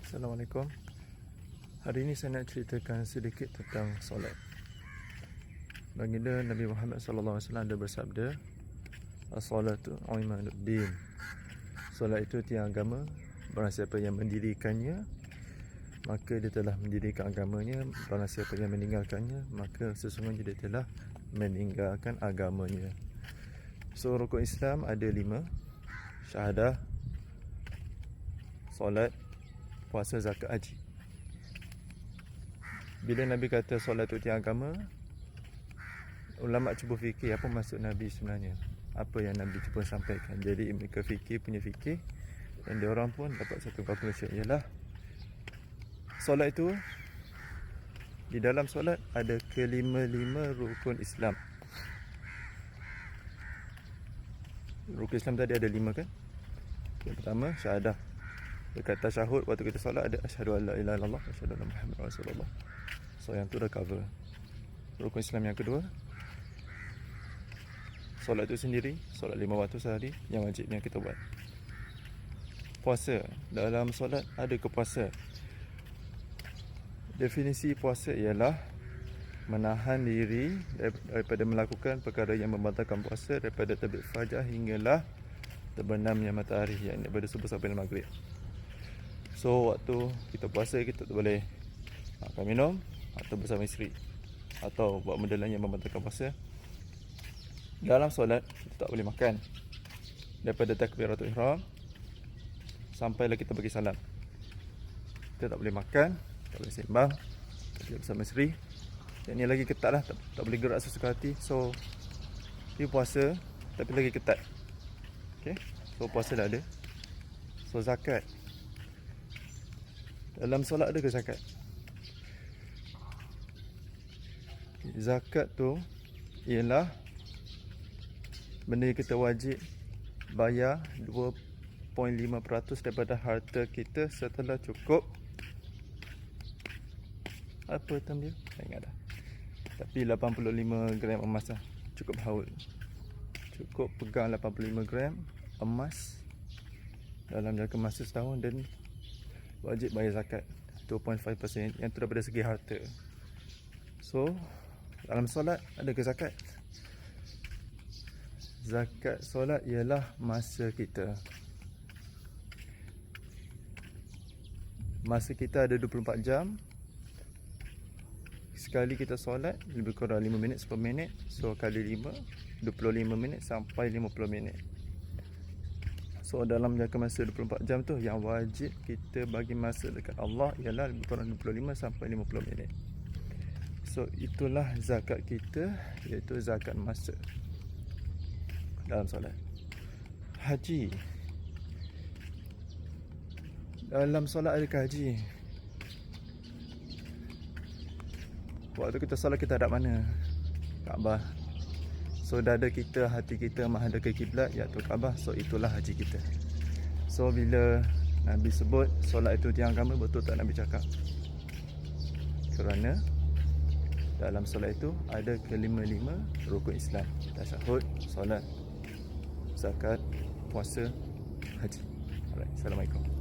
Assalamualaikum. Hari ini saya nak ceritakan sedikit tentang solat. Baginda Nabi Muhammad SAW ada bersabda, "As-salatu imaduddin." Solat itu tiang agama. Barang siapa yang mendirikannya, maka dia telah mendirikan agamanya. Barang siapa yang meninggalkannya, maka sesungguhnya dia telah meninggalkan agamanya. So, rukun Islam ada 5: syahadah, solat, puasa, zakat, haji. Bila Nabi kata solat itu tiang agama, ulama cuba fikir apa maksud Nabi sebenarnya, apa yang Nabi cuba sampaikan. Jadi mereka punya fikir, dan diorang pun dapat satu conclusion, ialah solat itu, di dalam solat ada kelima-lima rukun Islam. Rukun Islam tadi ada 5 kan? Yang pertama syahadah. Dekat tasyahud waktu kita solat ada asyhadu an la ilaha illallah wa asyhadu anna muhammadar rasulullah. So yang tu dah cover. Rukun Islam yang kedua, solat itu sendiri, solat 5 waktu sehari yang wajib yang kita buat. Puasa, dalam solat ada kepuasa. Definisi puasa ialah menahan diri daripada melakukan perkara yang membatalkan puasa daripada terbit fajar hinggalah terbenamnya matahari, yang daripada subuh sampai maghrib. So waktu kita puasa, kita tak boleh makan minum atau bersama isteri atau buat benda lain yang membatalkan puasa. Dalam solat kita tak boleh makan daripada takbiratul ihram sampailah kita bagi salam. Kita tak boleh makan, tak boleh sembang, tak boleh bersama isteri. Yang ni lagi ketat lah, tak boleh gerak sesuka hati. So dia puasa tapi lagi ketat. Okay? So puasa dah ada. So zakat, dalam solat ada ke zakat? Zakat tu ialah benda yang kita wajib bayar 2.5% daripada harta kita setelah cukup, apa term dia? Tak ingat dah. Tapi 85 gram emas lah. Cukup haul. Cukup pegang 85 gram emas dalam jangka masa setahun, dan wajib bayar zakat 2.5%. Yang tu daripada segi harta. So dalam solat ada ke zakat? Zakat solat ialah masa kita. Masa kita ada 24 jam. Sekali kita solat lebih kurang 5 minit 10 minit. So kali 5, 25 minit sampai 50 minit. So dalam jangka masa 24 jam tu, yang wajib kita bagi masa dekat Allah ialah lebih kurang 25 sampai 50 minit. So itulah zakat kita, iaitu zakat masa dalam solat. Haji, dalam solat adakah haji? Waktu kita solat kita hadap mana? Kaabah. So dada kita, hati kita menghadap ke kiblat, iaitu Kaabah. So itulah haji kita. So bila Nabi sebut solat itu tiang agama, betul tak Nabi cakap? Kerana dalam solat itu ada kelima-lima rukun Islam: tasyahud, solat, zakat, puasa, haji. Alright, Assalamualaikum.